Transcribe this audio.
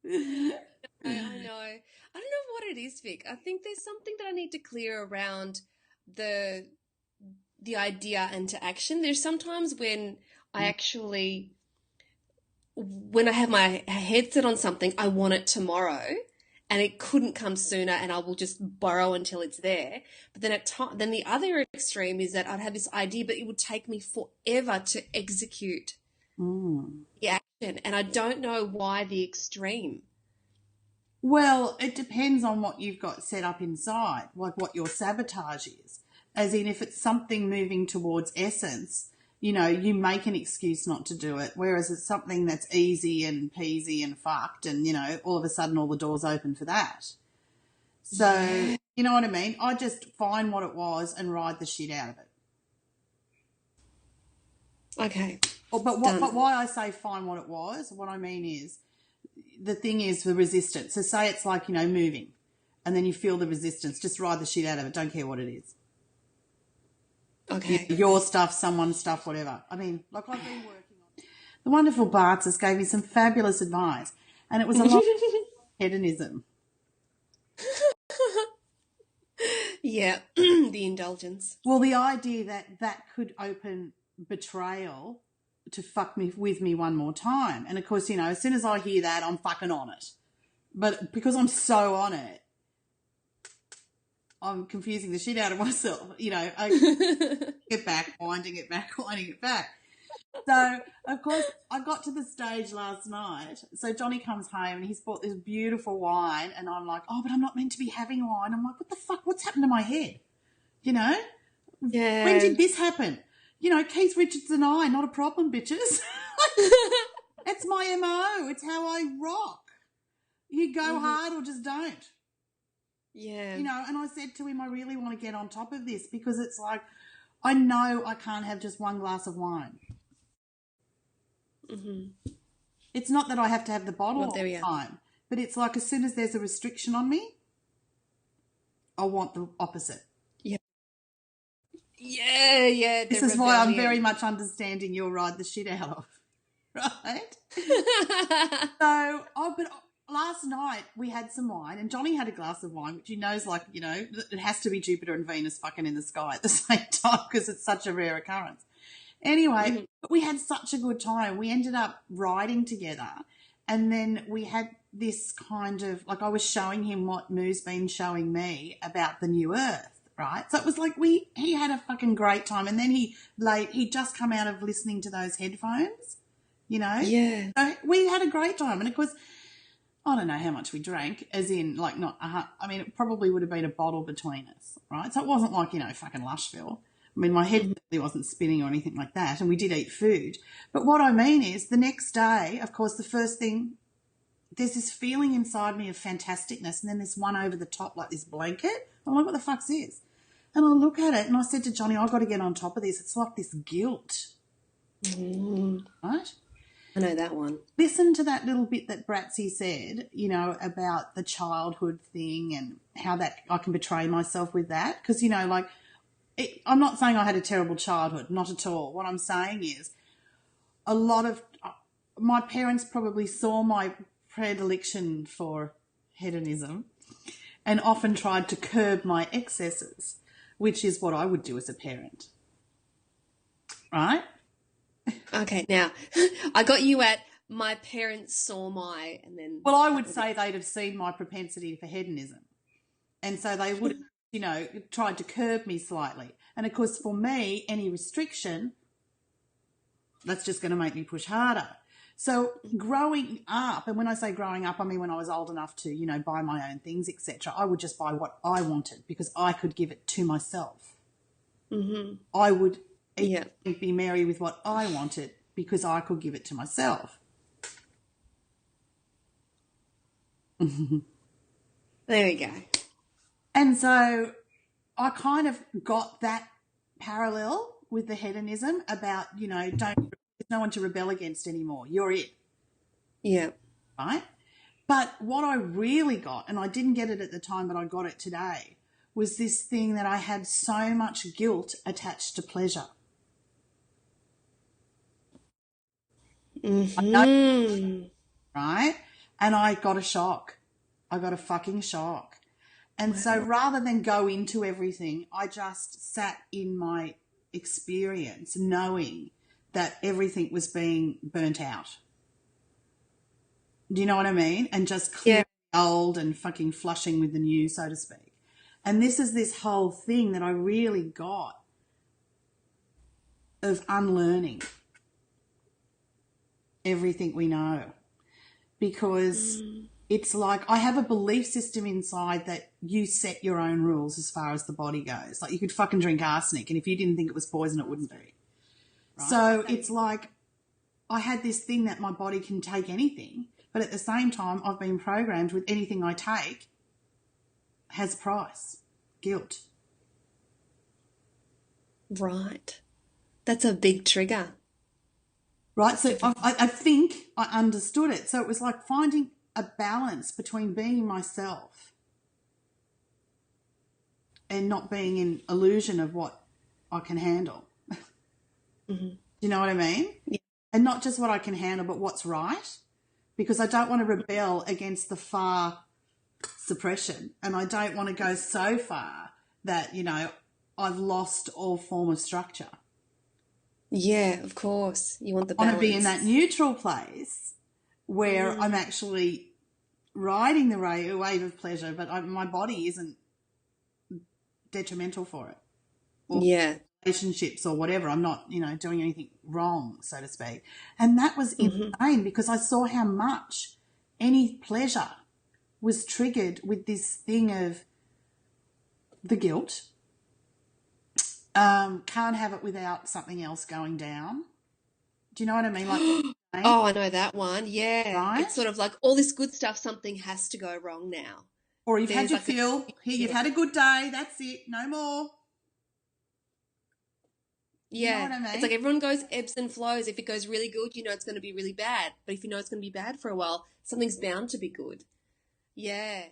I know. I don't know what it is, Vic. I think there's something that I need to clear around the the idea into action. There's sometimes when I actually when I have my head set on something, I want it tomorrow, and it couldn't come sooner, and I will just borrow until it's there. But then then the other extreme is that I'd have this idea, but it would take me forever to execute Mm. the action, and I don't know why the extreme. Well, it depends on what you've got set up inside, like what your sabotage is. As in, if it's something moving towards essence, you make an excuse not to do it. Whereas it's something that's easy and peasy and fucked, and, all of a sudden all the doors open for that. So, Yeah. you know what I mean? I just find what it was and ride the shit out of it. Okay. But why I say find what it was, what I mean is, the thing is the resistance. So say it's like, moving, and then you feel the resistance. Just ride the shit out of it. Don't care what it is. Okay. Your stuff, someone's stuff, whatever. I mean, like I've been working on. The wonderful Bartzes gave me some fabulous advice, and it was a lot of hedonism. Yeah, the indulgence. Well, the idea that could open betrayal to fuck me with me one more time. And of course, as soon as I hear that, I'm fucking on it. But because I'm so on it, I'm confusing the shit out of myself. I get back, winding it back, winding it back. So, of course, I got to the stage last night. So Johnny comes home and he's bought this beautiful wine, and I'm like, oh, but I'm not meant to be having wine. I'm like, what the fuck? What's happened to my head? Yeah. When did this happen? Keith Richards and I, not a problem, bitches. It's my MO. It's how I rock. You go hard or just don't. Yeah. And I said to him, I really want to get on top of this, because it's like, I know I can't have just one glass of wine. Mm-hmm. It's not that I have to have the bottle Well, all there we the are. time, but it's like as soon as there's a restriction on me, I want the opposite. Yeah. Yeah. This is why I'm very much understanding your ride the shit out of, right? But last night we had some wine, and Johnny had a glass of wine, which he knows, like, it has to be Jupiter and Venus fucking in the sky at the same time because it's such a rare occurrence. Anyway, we had such a good time. We ended up riding together, and then we had this kind of, like, I was showing him what Moo's been showing me about the new Earth, right? So it was like he had a fucking great time, and then he'd just come out of listening to those headphones, Yeah. So we had a great time, and of course, I don't know how much we drank, as in, like, not, I mean, it probably would have been a bottle between us, right? So it wasn't like, fucking Lushville. I mean, my head really wasn't spinning or anything like that, and we did eat food. But what I mean is, the next day, of course, the first thing, there's this feeling inside me of fantasticness, and then there's one over the top, like this blanket. I'm like, what the fuck's this? And I look at it, and I said to Johnny, I've got to get on top of this. It's like this guilt, right? I know that one. Listen to that little bit that Bratsy said, about the childhood thing and how that I can betray myself with that. Because, I'm not saying I had a terrible childhood, not at all. What I'm saying is a lot of my parents probably saw my predilection for hedonism and often tried to curb my excesses, which is what I would do as a parent. Right? Okay, now I got you at my parents saw my, and then. Well, I would say they'd have seen my propensity for hedonism. And so they would have, tried to curb me slightly. And of course, for me, any restriction, that's just going to make me push harder. So growing up, and when I say growing up, I mean when I was old enough to, buy my own things, etc., I would just buy what I wanted because I could give it to myself. Mm-hmm. I would be merry with what I wanted because I could give it to myself. There we go. And so I kind of got that parallel with the hedonism about, there's no one to rebel against anymore. You're it. Yeah. Right? But what I really got, and I didn't get it at the time, but I got it today, was this thing that I had so much guilt attached to pleasure. Mm-hmm. Right? And I got a shock. I got a fucking shock. And so rather than go into everything, I just sat in my experience knowing that everything was being burnt out. Do you know what I mean? And just clearing the old and fucking flushing with the new, so to speak. And this is this whole thing that I really got of unlearning everything we know. Because it's like I have a belief system inside that you set your own rules as far as the body goes. Like you could fucking drink arsenic, and if you didn't think it was poison, it wouldn't be. Right? So it's like I had this thing that my body can take anything, but at the same time I've been programmed with anything I take has a price, guilt. Right. That's a big trigger. Right, so I think I understood it. So it was like finding a balance between being myself and not being in illusion of what I can handle. Do you know what I mean? Yeah. And not just what I can handle, but what's right. Because I don't want to rebel against the far suppression, and I don't want to go so far that, you know, I've lost all form of structure. Yeah, of course. You want the I want to balance. be in that neutral place where I'm actually riding the wave of pleasure, but my body isn't detrimental for it. Or relationships or whatever. I'm not, you know, doing anything wrong, so to speak. And that was insane because I saw how much any pleasure was triggered with this thing of the guilt. Can't have it without something else going down. Do you know what I mean? Like, oh, I know that one. Yeah. Right? It's sort of like all this good stuff, something has to go wrong now. Or you've had your fill. Here, you've had a good day. That's it. No more. Yeah. You know what I mean? It's like everyone goes ebbs and flows. If it goes really good, you know it's going to be really bad. But if you know it's going to be bad for a while, something's bound to be good. Yeah.